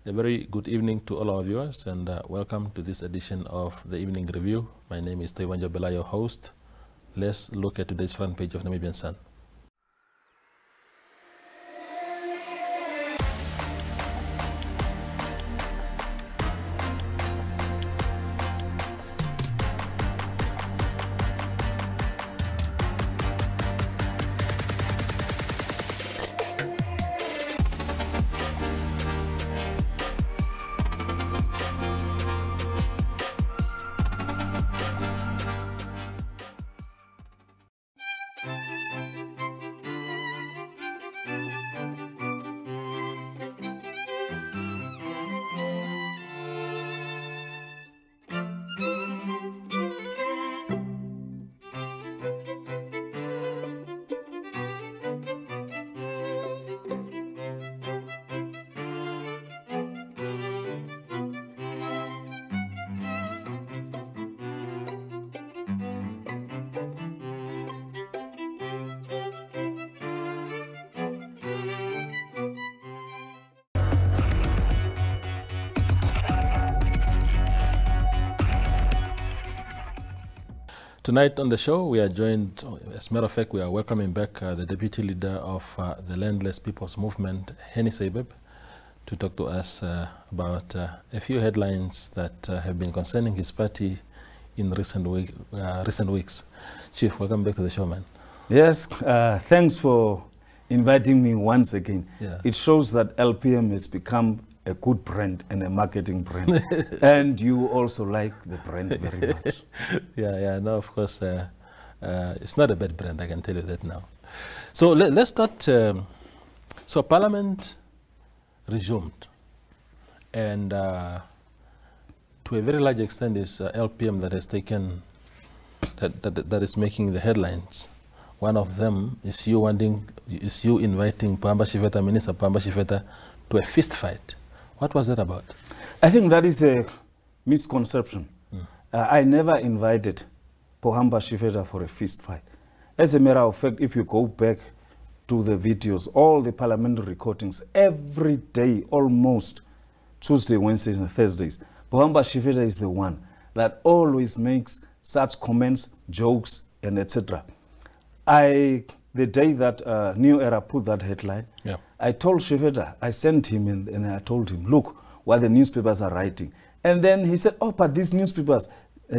A very good evening to all our viewers, and welcome to this edition of the Evening Review. My name is Yvonne, your host. Let's look at today's front page of Namibian Sun. Tonight on the show, we are joined, as a matter of fact, we are welcoming back the Deputy Leader of the Landless People's Movement, Henny Seibeb, to talk to us about a few headlines that have been concerning his party in recent weeks. Chief, welcome back to the show, man. Yes, thanks for inviting me once again. Yeah. It shows that LPM has become a good brand and a marketing brand. And you also like the brand very much. Yeah, no, of course, it's not a bad brand, I can tell you that now. So let's start. So Parliament resumed, and to a very large extent is LPM that has taken, that is making the headlines. One of them is you inviting Pohamba Shifeta, Minister Pohamba Shifeta, to a fist fight. What was that about? I think that is a misconception. I never invited Pohamba Shifeta for a fist fight. As a matter of fact, if you go back to the videos, all the parliamentary recordings, every day, almost Tuesday, Wednesdays, and Thursdays, Pohamba Shifeta is the one that always makes such comments, jokes, and etc. The day that New Era put that headline, yeah, I told Shifeta, I sent him and I told him, look what the newspapers are writing. And then he said, oh, but these newspapers,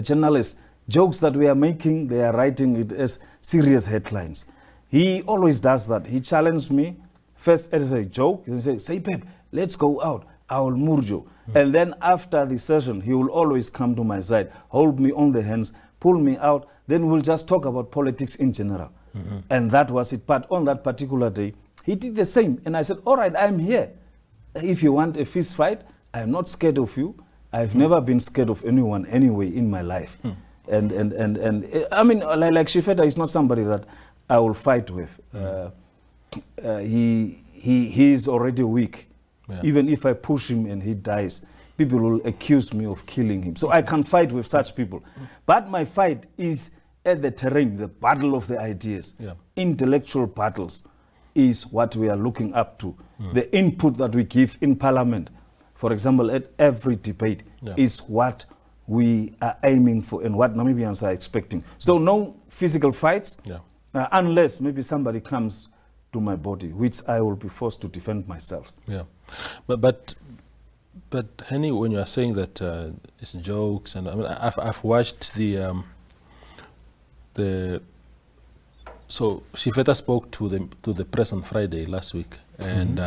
journalists, jokes that we are making, they are writing it as serious headlines. He always does that. He challenged me first as a joke. He said, Seibeb, let's go out. I will murjo. And then after the session, he will always come to my side, hold me on the hands, pull me out. Then we'll just talk about politics in general. And that was it. But on that particular day, he did the same. And I said, all right, I'm here. If you want a fist fight, I'm not scared of you. I've never been scared of anyone anyway in my life. And I mean, like Shifeta is not somebody that I will fight with. He is already weak. Yeah. Even if I push him and he dies, people will accuse me of killing him. So I can fight with such people. But my fight is at the terrain, the battle of the ideas. Yeah. Intellectual battles is what we are looking up to. The input that we give in Parliament, for example, at every debate, is what we are aiming for and what Namibians are expecting. So no physical fights, unless maybe somebody comes to my body, which I will be forced to defend myself. Yeah, but Henny, when you are saying that it's jokes, and I mean, I've watched so Shifeta spoke to the press on Friday last week, and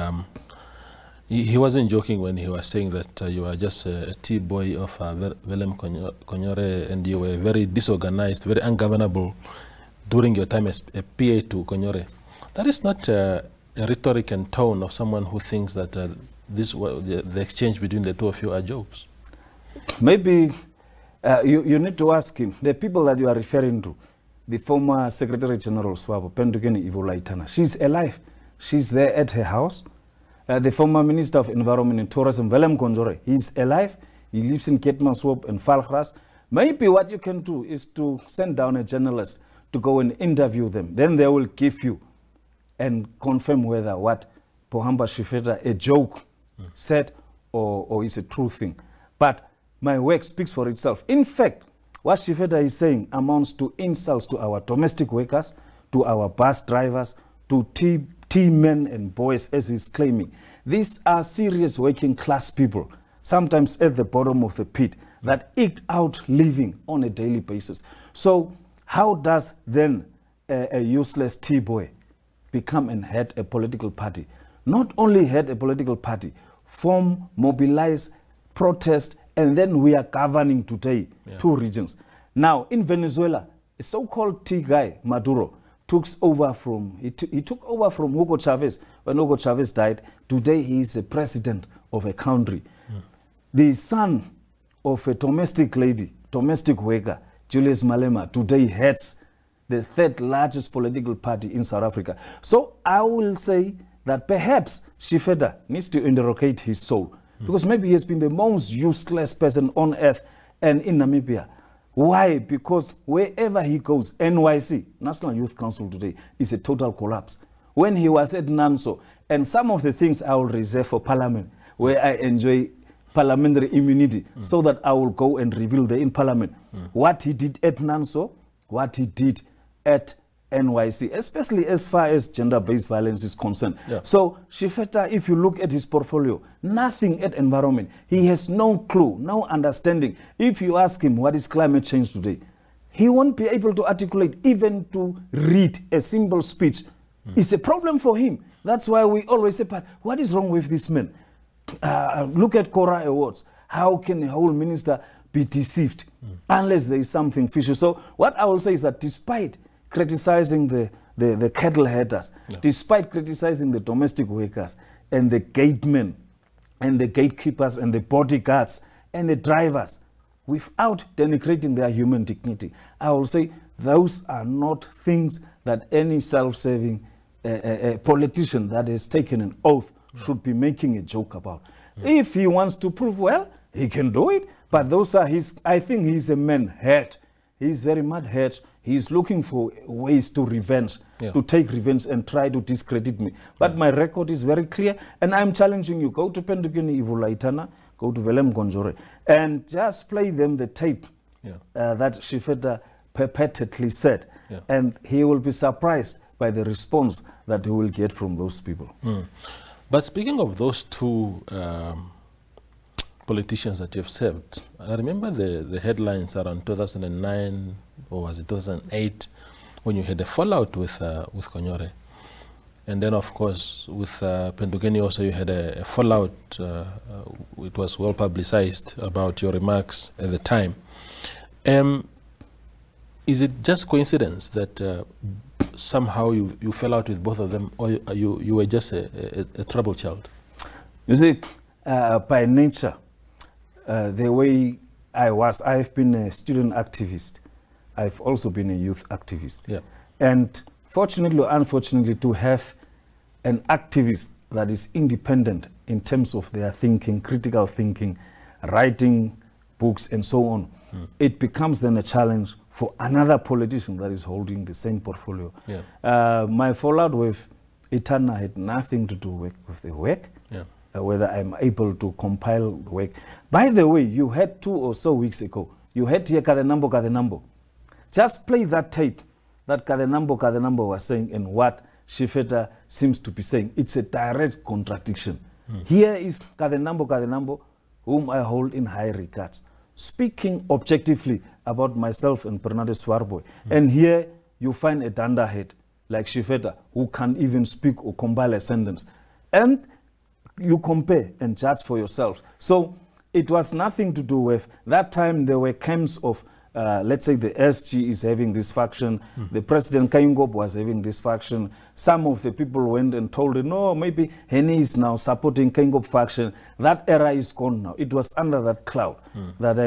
he wasn't joking when he was saying that you are just a T-boy of Willem Konyore, and you were very disorganized, very ungovernable during your time as a PA to Konyore. That is not a rhetoric and tone of someone who thinks that the exchange between the two of you are jokes. Maybe you need to ask him. The people that you are referring to, the former Secretary General Swapo, Yvonne, she's alive. She's there at her house. The former Minister of Environment and Tourism, Willem Konyore, he's alive. He lives in Keetmanshoop and Valgras. Maybe what you can do is to send down a journalist to go and interview them. Then they will give you and confirm whether what Pohamba Shifeta, a joke, said or is a true thing. But my work speaks for itself. In fact, what Shifeta is saying amounts to insults to our domestic workers, to our bus drivers, to tea men and boys, as he's claiming. These are serious working class people, sometimes at the bottom of the pit, that eked out living on a daily basis. So how does then a useless tea boy become and head a political party? Not only head a political party, form, mobilize, protest, and then we are governing today 2 regions. Now, in Venezuela, a so-called tea guy, Maduro, took over from Hugo Chavez. When Hugo Chavez died, today he is the president of a country. The son of a domestic lady, domestic worker, Julius Malema, today heads the 3rd largest political party in South Africa. So I will say that perhaps Shifeta needs to interrogate his soul, because maybe he has been the most useless person on earth and in Namibia. Why? Because wherever he goes, NYC, National Youth Council today, is a total collapse. When he was at NAMSO, and some of the things I will reserve for Parliament, where I enjoy parliamentary immunity, so that I will go and reveal there in Parliament what he did at NAMSO, what he did at NYC, especially as far as gender-based violence is concerned. So Shifeta, if you look at his portfolio, nothing at environment. He has no clue, no understanding. If you ask him what is climate change today, he won't be able to articulate, even to read a simple speech. It's a problem for him. That's why we always say, but what is wrong with this man? Look at Cora Awards. How can a whole minister be deceived unless there is something fishy? So what I will say is that despite criticizing the cattle headers, despite criticizing the domestic workers and the gatemen and the gatekeepers and the bodyguards and the drivers, without denigrating their human dignity, I will say those are not things that any self-serving politician that has taken an oath should be making a joke about. If he wants to prove, well, he can do it, but those are his, I think he's a man hurt. He's very mad hurt. He's looking for ways to revenge, to take revenge and try to discredit me. But my record is very clear, and I'm challenging you. Go to Pendukini Ivulaitana, go to Velem Gonjore, and just play them the tape that Shifeta perpetually said. And he will be surprised by the response that he will get from those people. But speaking of those 2 politicians that you've served, I remember the headlines around 2009, or was it 2008, when you had a fallout with Konyore. And then, of course, with Pendukeni also you had a fallout. It was well publicized about your remarks at the time. Is it just coincidence that somehow you fell out with both of them, or you were just a trouble child? You see, by nature, the way I've been a student activist. I've also been a youth activist. And fortunately or unfortunately, to have an activist that is independent in terms of their thinking, critical thinking, writing books and so on, it becomes then a challenge for another politician that is holding the same portfolio. My fallout with Itana had nothing to do with the work, whether I'm able to compile the work. By the way, you had 2 or so weeks ago, you had here Kadenambo. Just play that tape that Kadenambo was saying and what Shifeta seems to be saying. It's a direct contradiction. Here is Kadenambo, whom I hold in high regards, speaking objectively about myself and Bernardo Swapo. And here you find a dunderhead like Shifeta, who can't even speak or compile a sentence. And you compare and judge for yourselves. So it was nothing to do with that time. There were camps of let's say the SG is having this faction, the President Kayungop was having this faction. Some of the people went and told him, no, maybe Henny is now supporting Kayungop faction. That era is gone now. It was under that cloud that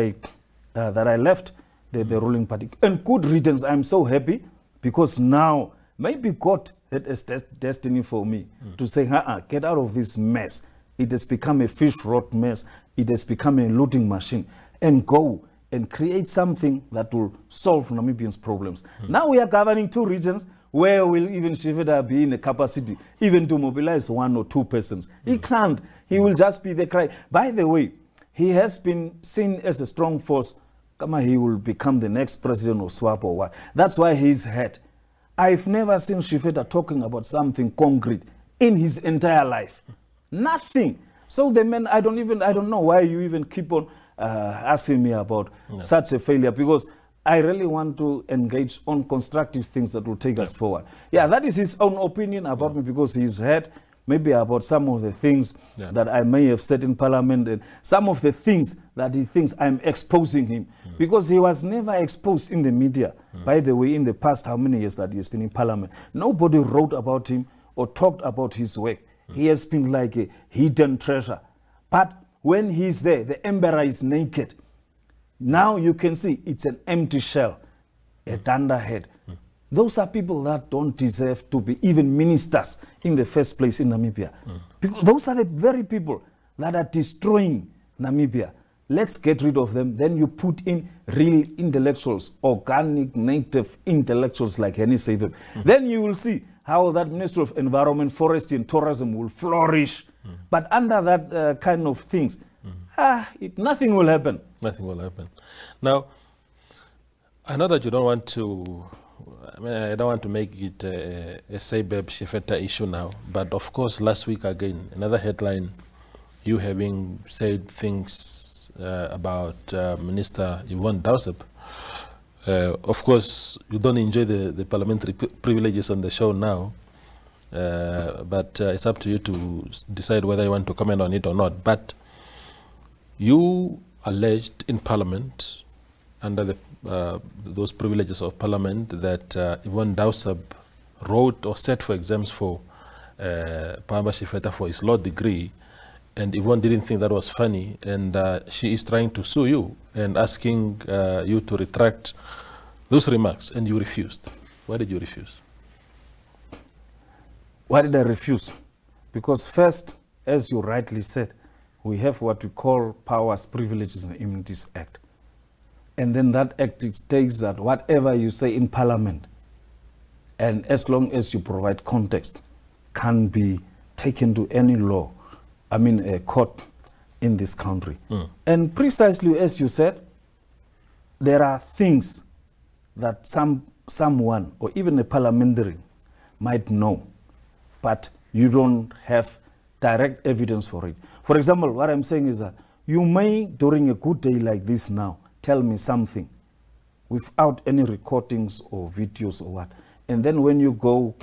I left the ruling party. And good riddance, I'm so happy, because now maybe God had a destiny for me to say, get out of this mess. It has become a fish rot mess. It has become a looting machine, and go and create something that will solve Namibians' problems. Now we are governing 2 regions. Where will even Shifeta be in a capacity even to mobilize 1 or 2 persons? He can't. He will just be the cry. By the way, he has been seen as a strong force. He will become the next president of Swapo or what. That's why he's head. I've never seen Shifeta talking about something concrete in his entire life. Nothing. So the man, I don't know why you even keep on asking me about such a failure, because I really want to engage on constructive things that will take us forward. Yeah, that is his own opinion about me, because he's heard maybe about some of the things that I may have said in Parliament, and some of the things that he thinks I'm exposing him, because he was never exposed in the media. By the way, in the past how many years that he has been in Parliament, nobody wrote about him or talked about his work. He has been like a hidden treasure. But when he's there, the emperor is naked. Now you can see it's an empty shell, a thunderhead. Those are people that don't deserve to be even ministers in the first place in Namibia. Because those are the very people that are destroying Namibia. Let's get rid of them. Then you put in real intellectuals, organic, native intellectuals like Henny Seibeb. Then you will see how that Ministry of Environment, Forestry and Tourism will flourish. But under that kind of things, nothing will happen. Nothing will happen. Now, I know that you don't want to, I don't want to make it a Seibeb Shifeta issue now, but of course last week again, another headline, you having said things about Minister Yvonne Dausab. Of course, you don't enjoy the parliamentary privileges on the show now, but it's up to you to decide whether you want to comment on it or not. But you alleged in Parliament, under the, those privileges of Parliament, that Yvonne Dausab wrote or sat for exams for Pohamba Shifeta for his law degree, and Yvonne didn't think that was funny, and she is trying to sue you and asking you to retract those remarks, and you refused. Why did you refuse? Why did I refuse? Because first, as you rightly said, we have what we call Powers, Privileges and Immunities Act. And then that act states that whatever you say in Parliament, and as long as you provide context, can be taken to any law, I mean a court in this country. And precisely as you said, there are things that someone or even a parliamentarian might know, but you don't have direct evidence for it. For example, what I'm saying is that you may, during a good day like this now, tell me something without any recordings or videos or what. And then when you go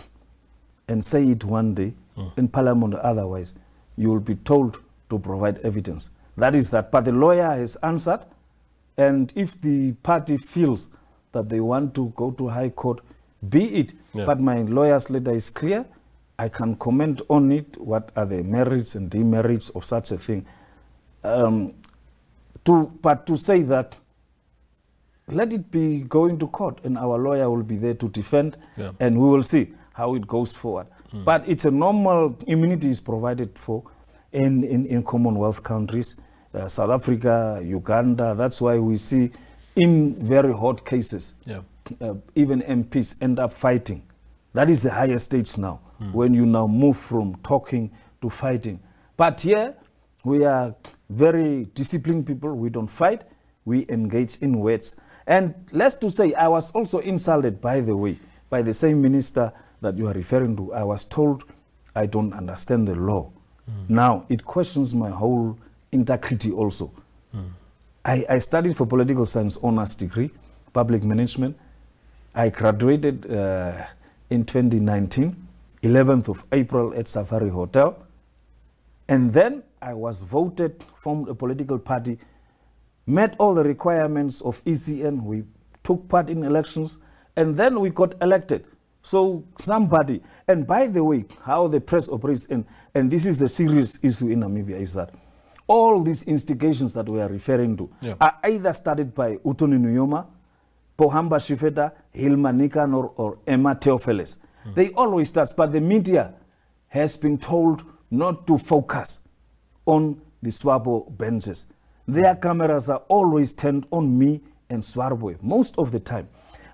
and say it one day in Parliament or otherwise, you will be told to provide evidence. That is that. But the lawyer has answered, and if the party feels that they want to go to High Court, be it. But my lawyer's letter is clear. I can comment on it, what are the merits and demerits of such a thing. But to say that, let it be going to court, and our lawyer will be there to defend, and we will see how it goes forward. But it's a normal immunity is provided for in Commonwealth countries, South Africa, Uganda. That's why we see in very hot cases, even MPs end up fighting. That is the highest stage now, when you now move from talking to fighting. But here, we are very disciplined people. We don't fight. We engage in words. And let's to say, I was also insulted, by the way, by the same minister that you are referring to. I was told I don't understand the law. Now, it questions my whole integrity also. I studied for political science honors degree, public management. I graduated in 2019, 11th of April at Safari Hotel. And then I was voted, formed a political party, met all the requirements of ECN. We took part in elections, and then we got elected. So somebody, and by the way, how the press operates, and this is the serious issue in Namibia, is that all these instigations that we are referring to are either started by Utoni Nuyoma, Pohamba Shifeta, Hilma Nikanor, or Emma Theophiles. They always start, but the media has been told not to focus on the Swapo benches. Their cameras are always turned on me and Swapo most of the time.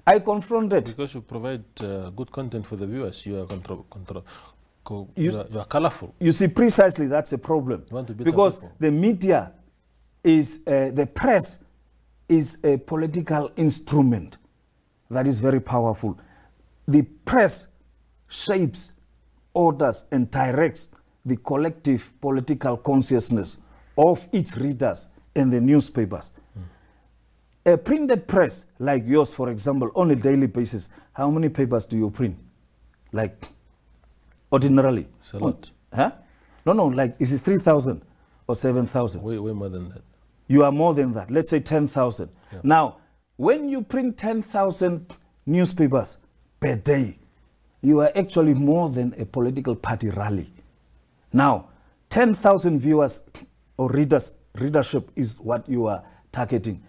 I confronted. Because you provide good content for the viewers, you are you are colorful. You see, precisely that's a problem. You want to beat because people. the media is, the press is a political instrument that is very powerful. The press shapes, orders, and directs the collective political consciousness of its readers and the newspapers. A printed press like yours, for example, on a daily basis, how many papers do you print? Like, ordinarily? It's a lot. Huh? No, like, is it 3,000 or 7,000? Way more than that. You are more than that. Let's say 10,000. Yeah. Now, when you print 10,000 newspapers per day, you are actually more than a political party rally. Now, 10,000 viewers or readership is what you are targeting.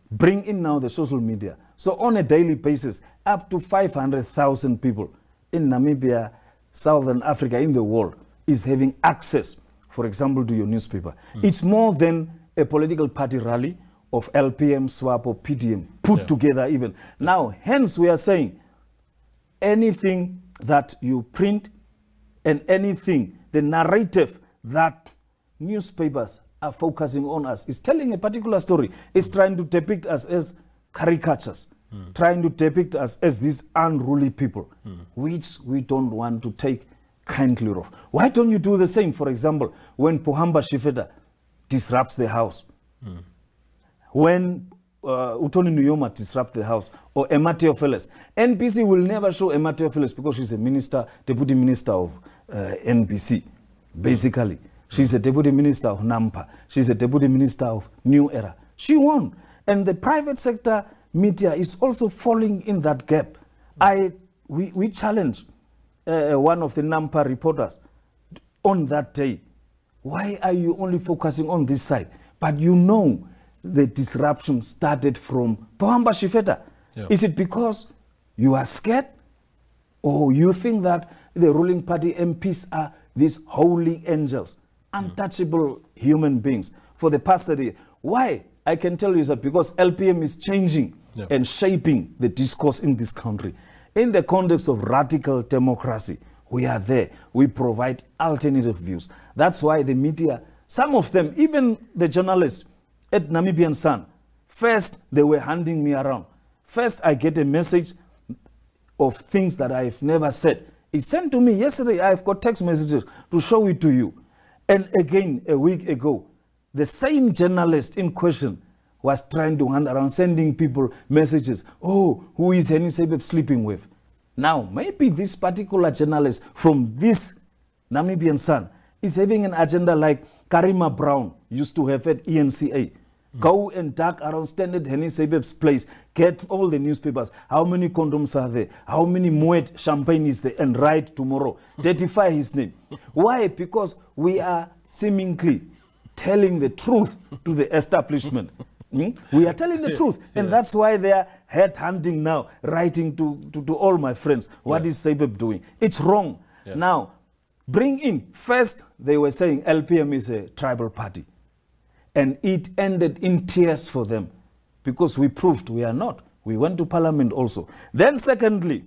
Bring in now the social media. So on a daily basis, up to 500,000 people in Namibia, Southern Africa, in the world, is having access, for example, to your newspaper. It's more than a political party rally of LPM, Swapo, PDM, put together even. Now, hence we are saying, anything that you print and anything, the narrative that newspapers are focusing on us is telling a particular story. It's trying to depict us as caricatures, trying to depict us as these unruly people, which we don't want to take kindly of. Why don't you do the same, for example, when Pohamba Shifeta disrupts the house? When Utoni Nuyoma disrupts the house, or Emma Theophilus. NBC will never show Emma Theophilus because she's a minister, deputy minister of NBC, basically. She's a deputy minister of Nampa. She's a deputy minister of New Era. She won. And the private sector media is also falling in that gap. We challenged one of the Nampa reporters on that day. Why are you only focusing on this side? But you know the disruption started from Pohamba Shifeta. Yeah. Is it because you are scared? Or you think that the ruling party MPs are these holy angels, untouchable human beings for the past 30 years? Why? I can tell you that because LPM is changing and shaping the discourse in this country. In the context of radical democracy, we are there. We provide alternative views. That's why the media, some of them, even the journalists at Namibian Sun, first they were handing me around. First I get a message of things that I've never said. It sent to me yesterday. I've got text messages to show it to you. And again, a week ago, the same journalist in question was trying to hand around, sending people messages. Oh, who is Henny Seibeb sleeping with? Now, maybe this particular journalist from this Namibian Sun is having an agenda like Karima Brown used to have at ENCA. Go and dug around, stand at Henny Seibeb's place, get all the newspapers. How many condoms are there? How many Moet champagne is there? And write tomorrow. Identify his name. Why? Because we are seemingly telling the truth to the establishment. We are telling the truth. And that's why they are head hunting now, writing to all my friends. What is Seibeb doing? It's wrong. Now, bring in. First, they were saying LPM is a tribal party. And it ended in tears for them because we proved we are not. We went to parliament also. Then secondly,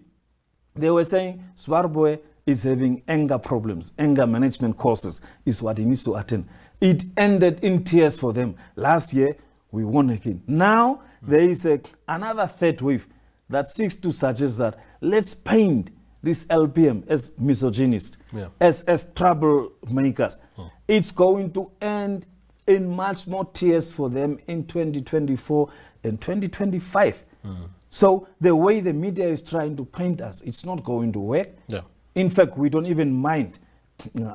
they were saying Swapo is having anger problems. Anger management courses is what he needs to attend. It ended in tears for them. Last year, we won again. Now, there is another third wave that seeks to suggest that let's paint this LPM as misogynist, as troublemakers. It's going to end in much more tears for them in 2024 and 2025. So the way the media is trying to paint us, it's not going to work. In fact, we don't even mind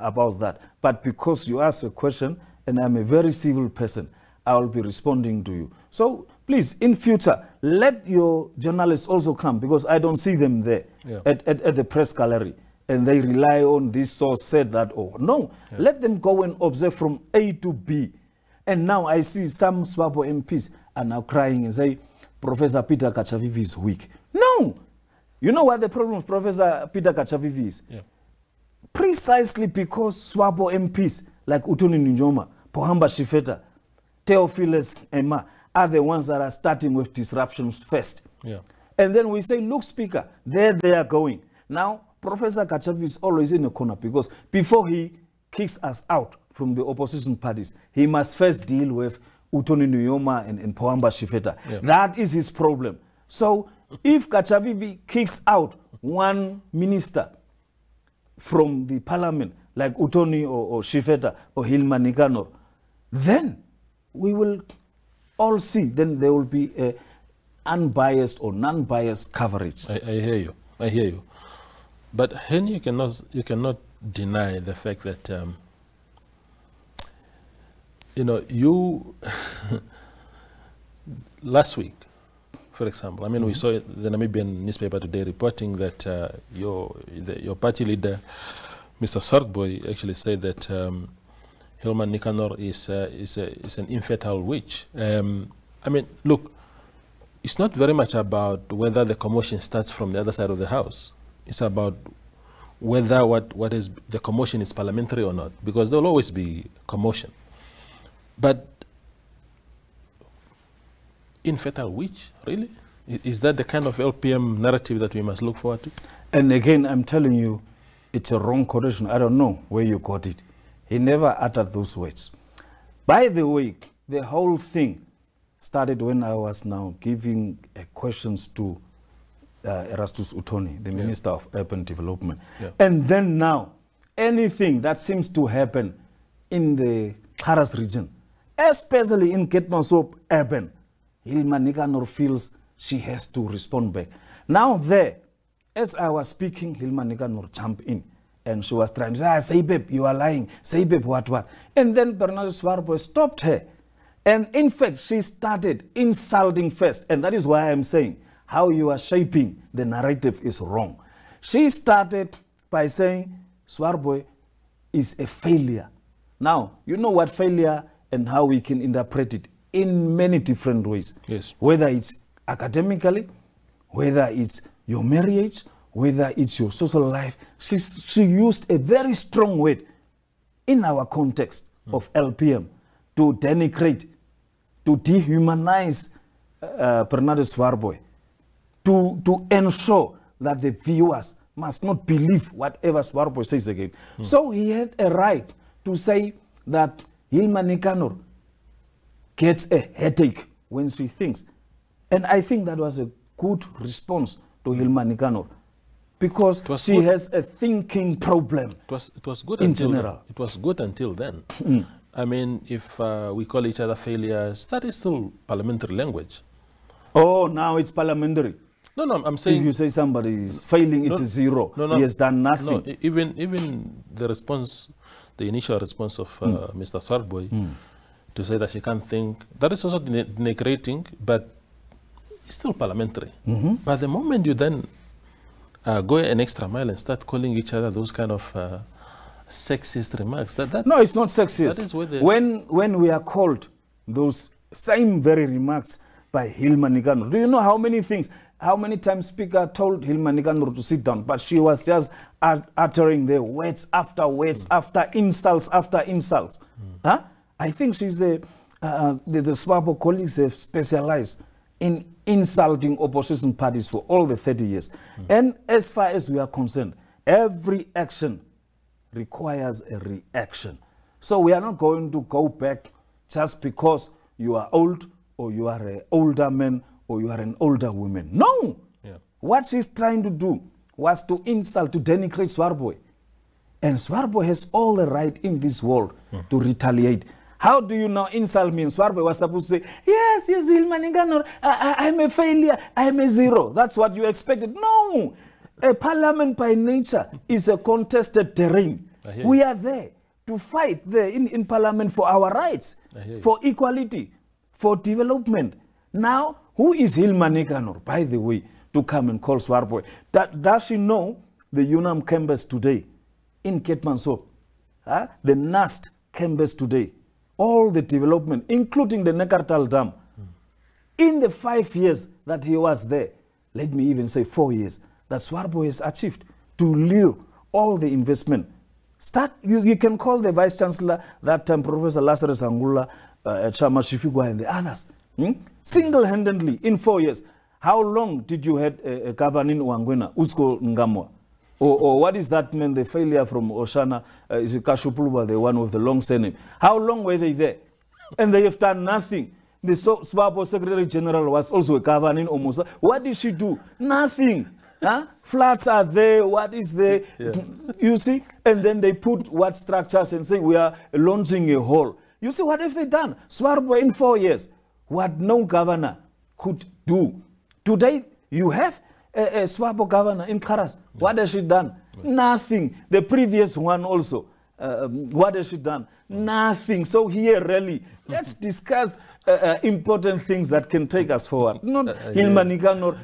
about that. But because you asked a question, and I'm a very civil person, I will be responding to you. So please, in future, let your journalists also come, because I don't see them there at the press gallery. And they rely on this source said that, or no. Let them go and observe from A to B. And now I see some Swapo MPs are now crying and say, Professor Peter Kachavivi is weak. No! You know what the problem of Professor Peter Kachavivi is? Precisely because Swapo MPs like Utoni Nujoma, Pohamba Shifeta, Theophilus Emma are the ones that are starting with disruptions first. And then we say, look, Speaker, there they are going. Now, Professor Kachavi is always in a corner because before he kicks us out from the opposition parties, he must first deal with Utoni Nuyoma and Pohamba Shifeta. Yeah. That is his problem. So if Kachavi kicks out one minister from the parliament, like Utoni or Shifeta or Hilma Nikanor, then we will all see, then there will be a unbiased or non-biased coverage. I hear you. I hear you. But Henny, you cannot deny the fact that you last week, for example, I mean, we saw the Namibian newspaper today reporting that your party leader, Mr. Swapo, actually said that Hilma Nikanor is an infertile witch. I mean, look, it's not very much about whether the commotion starts from the other side of the house. It's about whether what is the commotion is parliamentary or not, because there will always be commotion. But infertile witch, really? Is that the kind of LPM narrative that we must look forward to? And again, I'm telling you, it's a wrong quotation. I don't know where you got it. He never uttered those words. By the way, the whole thing started when I was now giving questions to Erastus Utoni, the Minister of Urban Development. Yeah. And then now, anything that seems to happen in the Karas region, especially in Keetmanshoop urban, Hilma Nikanor feels she has to respond back. Now there, as I was speaking, Hilma Nikanor jumped in and she was trying to say, Seibeb, you are lying. Seibeb, what? And then Bernard Swapo stopped her. And in fact, she started insulting first. And that is why I'm saying how you are shaping the narrative is wrong. She started by saying Swapo is a failure. Now, you know what failure and how we can interpret it in many different ways. Yes. Whether it's academically, whether it's your marriage, whether it's your social life. She used a very strong word in our context of LPM to denigrate, to dehumanize Bernard Swapo, to ensure that the viewers must not believe whatever Swapo says again. So he had a right to say that Hilma Nikanor gets a headache when she thinks. And I think that was a good response to Hilma Nikanor, because she has a thinking problem. It was good in until general. It was good until then. I mean, if we call each other failures, that is still parliamentary language. Oh, now it's parliamentary. No, I'm saying... If you say somebody is failing, it's a zero. He has done nothing. No, even the response, the initial response of Mr. Swapo to say that she can't think, that is also denigrating, but it's still parliamentary. But the moment you then go an extra mile and start calling each other those kind of sexist remarks, no, it's not sexist. That is where when we are called those same very remarks by Hilma Nikanor, do you know how many times Speaker told Hilma Nikanor to sit down, but she was just uttering the words after words, after insults after insults. Huh? I think she's the Swapo colleagues have specialized in insulting opposition parties for all the 30 years. And as far as we are concerned, every action requires a reaction. So we are not going to go back just because you are old or you are an older man or you are an older woman. No! Yeah. What she's trying to do was to insult, to denigrate Swapo. And Swapo has all the right in this world to retaliate. How do you now insult me? And Swapo was supposed to say, yes, Hilma Nikanor, I'm a failure, I'm a zero. That's what you expected. No! A parliament by nature is a contested terrain. We are there to fight there in parliament for our rights, for equality, for development. Now, who is Hilma Nikanor, by the way, to come and call Swapo? Does she know the UNAM campus today in Keetmanshoop? The NAST campus today? All the development, including the Nekartal Dam, in the 5 years that he was there, let me even say 4 years, that Swapo has achieved to lure all the investment. You can call the Vice Chancellor, that time Professor Lazarus Angula, Chama Shifigwa and the others, single-handedly in 4 years. How long did you have a governor in Wangwena, Usko Ngamwa? Or what is that man, the failure from Oshana, is it Kashupulwa, the one with the long surname? How long were they there? And they have done nothing. The Swapo Secretary General was also a governor in Omosa. What did she do? Nothing. Huh? Flats are there. What is there? Yeah. You see? And then they put what structures and say we are launching a hall. You see, what have they done? Swapo in 4 years. What no governor could do. Today, you have a Swapo governor in Karas. What has she done? Nothing. The previous one also. What has she done? Nothing. So here, really, let's discuss important things that can take us forward. Not Hilmanika nor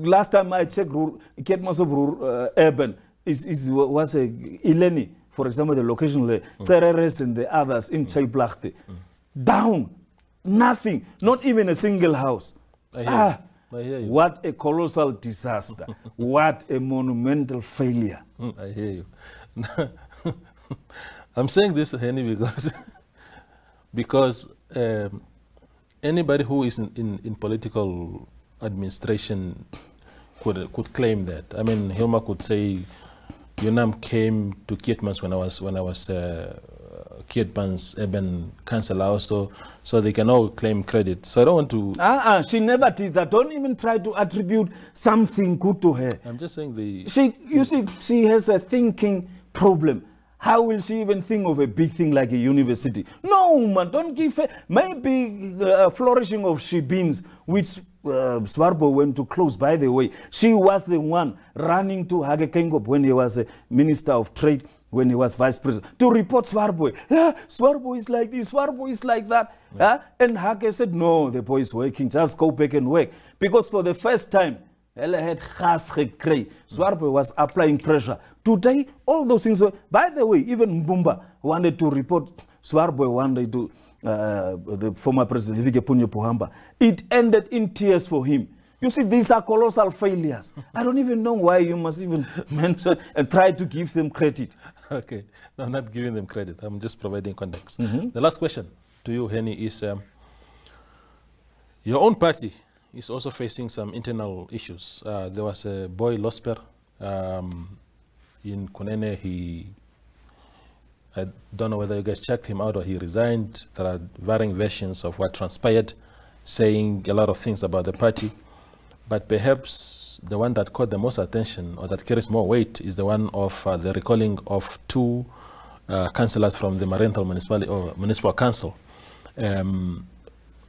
last time I checked, Ketmasob Urban was a Ileni, for example, the location terrorists and the others in Chaiplachte. Down. Nothing. Not even a single house. What a colossal disaster. What a monumental failure. I hear you. I'm saying this, Henny, because anybody who is in political administration could claim that. I mean, Hilma could say, UNAM came to Kietmans when I was Kietmans urban councillor also, so they can all claim credit. So I don't want to. She never did that. Don't even try to attribute something good to her. I'm just saying you see, she has a thinking problem. How will she even think of a big thing like a university? No, man, don't give her. Maybe flourishing of she beans, which Swapo went to close, by the way. She was the one running to Hage Kengop when he was a Minister of Trade, when he was Vice President, to report Swapo. Yeah, Swapo is like this, Swapo is like that. Yeah. And Hage said, no, the boy is working, just go back and work. Because for the first time, Swapo was applying pressure. Today, all those things were, by the way, even Mbumba wanted to report, Swapo wanted to, the former president, Pohamba. It ended in tears for him. You see, these are colossal failures. I don't even know why you must even mention and try to give them credit. Okay, no, I'm not giving them credit. I'm just providing context. The last question to you, Henny, is your own party is also facing some internal issues. There was a boy, Losper, in Kunene. I don't know whether you guys checked him out or he resigned. There are varying versions of what transpired, saying a lot of things about the party. But perhaps the one that caught the most attention or that carries more weight is the one of the recalling of two councillors from the Mariental Municipal Council,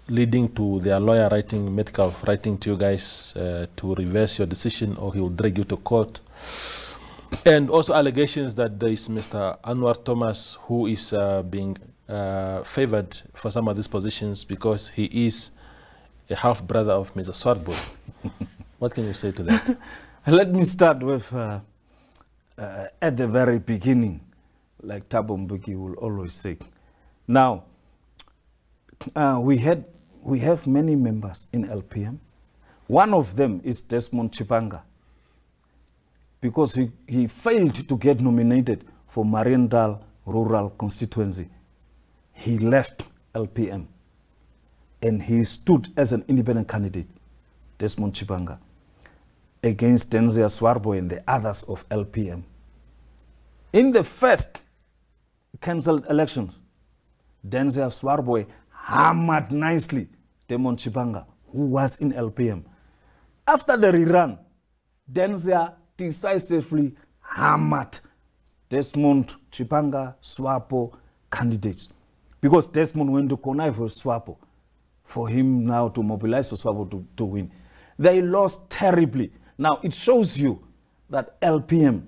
leading to their lawyer Metcalf writing to you guys to reverse your decision or he will drag you to court. And also allegations that there is Mr. Anwar Thomas who is being favored for some of these positions because he is a half-brother of Mr. Swartboy. What can you say to that? Let me start with at the very beginning, like Thabo Mbeki will always say. Now, we have many members in LPM. One of them is Desmond Chipanga, because he failed to get nominated for Mariental rural constituency. He left LPM and he stood as an independent candidate, Desmond Chipanga, against Denzia Swartboy and the others of LPM. In the first cancelled elections, Denzia Swartboy hammered nicely Desmond Chipanga, who was in LPM. After the rerun, Denzia decisively hammered Desmond Chipanga, Swapo candidates, because Desmond went to connive with Swapo for him now to mobilize for Swapo to win. They lost terribly. Now, it shows you that LPM,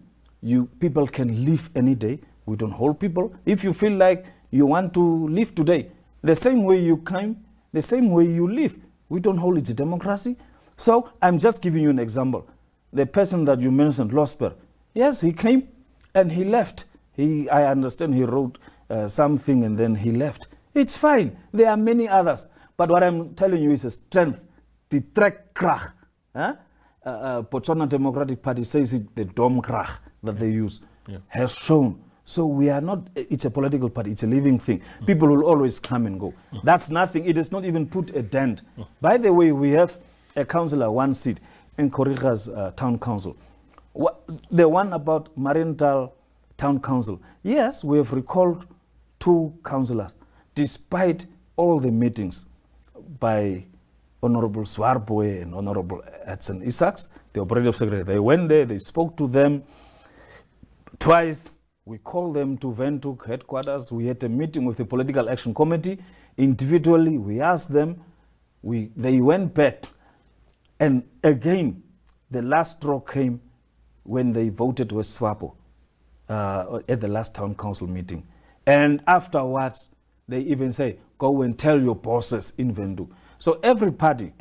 people can leave any day. We don't hold people. If you feel like you want to leave today, the same way you came, the same way you leave. We don't hold it. It's democracy. So I'm just giving you an example. The person that you mentioned, Losper, yes, he came and he left. I understand he wrote something and then he left. It's fine. There are many others. But what I'm telling you is a strength. The track krach. Botswana Democratic Party says it, the dom krach that they use, has shown. So we are not, it's a political party, it's a living thing. People will always come and go. That's nothing. It does not even put a dent. By the way, we have a councillor, one seat in Koriga's town council. The one about Mariental town council. Yes, we have recalled 2 councillors, despite all the meetings by Honorable Swapo and Honorable Edson Isaacs, the operative secretary. They went there, they spoke to them twice. We called them to Ventuk headquarters. We had a meeting with the Political Action Committee. Individually, we asked them. They went back. And again, the last straw came when they voted with Swapo at the last town council meeting. And afterwards, they even say, go and tell your bosses in Ventuk. So every party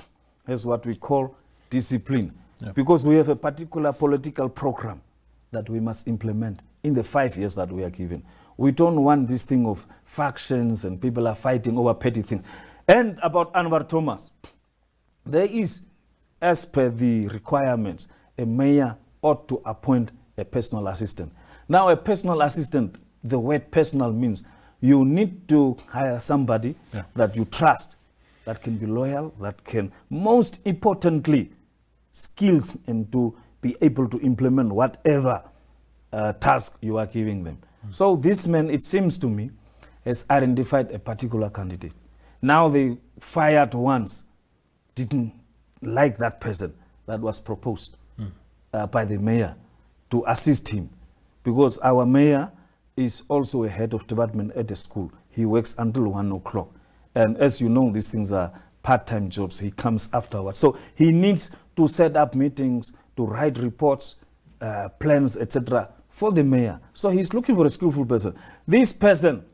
has what we call discipline, because we have a particular political program that we must implement in the 5 years that we are given. We don't want this thing of factions and people are fighting over petty things. And about Anwar Thomas, there is, as per the requirements, a mayor ought to appoint a personal assistant. Now, a personal assistant, the word personal means you need to hire somebody that you trust, that can be loyal, that can, most importantly, skills and to be able to implement whatever task you are giving them. So this man, it seems to me, has identified a particular candidate. Now they fired once, didn't like that person that was proposed by the mayor to assist him, because our mayor is also a head of department at the school. He works until 1 o'clock. And as you know, these things are part-time jobs. He comes afterwards. So he needs to set up meetings, to write reports, plans, etc. for the mayor. So he's looking for a skillful person. This person,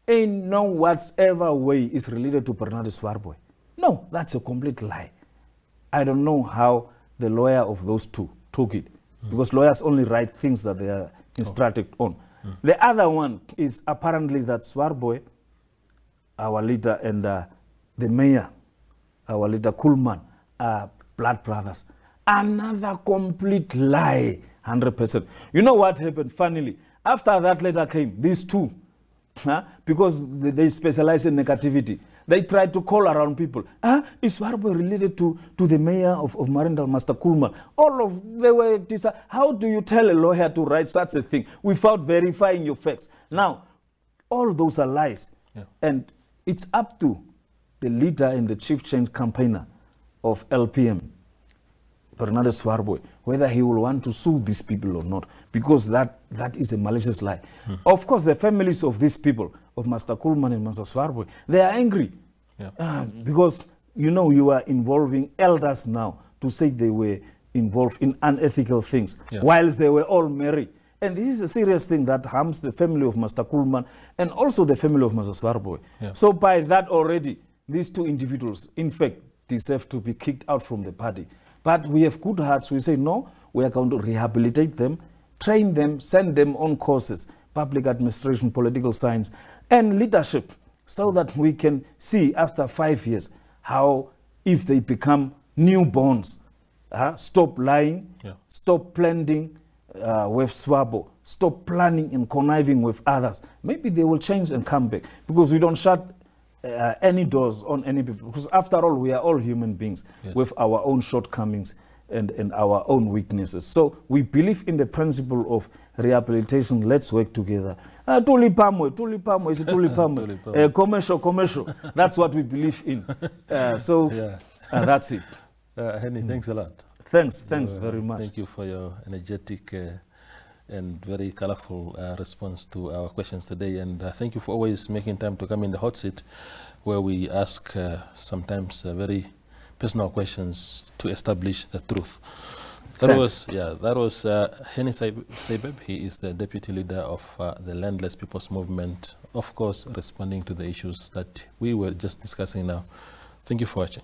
in no whatsoever way, is related to Bernardo Swarboy. No, that's a complete lie. I don't know how the lawyer of those 2 took it, because lawyers only write things that they are instructed on. The other one is apparently that Swarboy, our leader, and the mayor, our leader Kuhlman, are blood brothers. Another complete lie, 100%. You know what happened? Funnily, after that letter came, these 2, because they specialize in negativity, they tried to call around people. Is Swarboy related to the mayor of Mariental, Master Kuhlman? They were how do you tell a lawyer to write such a thing without verifying your facts? Now, all those are lies. And it's up to the leader and the chief change campaigner of LPM, Bernardo Swarboy, whether he will want to sue these people or not, because that is a malicious lie. Of course, the families of these people, of Master Kuhlman and Master Swarboy, they are angry. Because, you know, you are involving elders now to say they were involved in unethical things, whilst they were all married. And this is a serious thing that harms the family of Master Kuhlman and also the family of Master Swarboy. So by that already, these 2 individuals, in fact, deserve to be kicked out from the party. But we have good hearts. We say, no, we are going to rehabilitate them, train them, send them on courses, public administration, political science, and leadership, so that we can see after 5 years how, if they become newborns, stop lying, stop planning with Swapo, stop planning and conniving with others, maybe they will change and come back, because we don't shut any doors on any people, because after all, we are all human beings with our own shortcomings and our own weaknesses. So we believe in the principle of rehabilitation. Let's work together. Tulipamwe is tulipamwe. Commercial. That's what we believe in. That's it. Henny, thanks a lot. Thanks very much. Thank you for your energetic and very colorful response to our questions today. And thank you for always making time to come in the hot seat, where we ask sometimes very personal questions to establish the truth. That was Henny Seibeb. He is the deputy leader of the Landless People's Movement, of course, responding to the issues that we were just discussing now. Thank you for watching.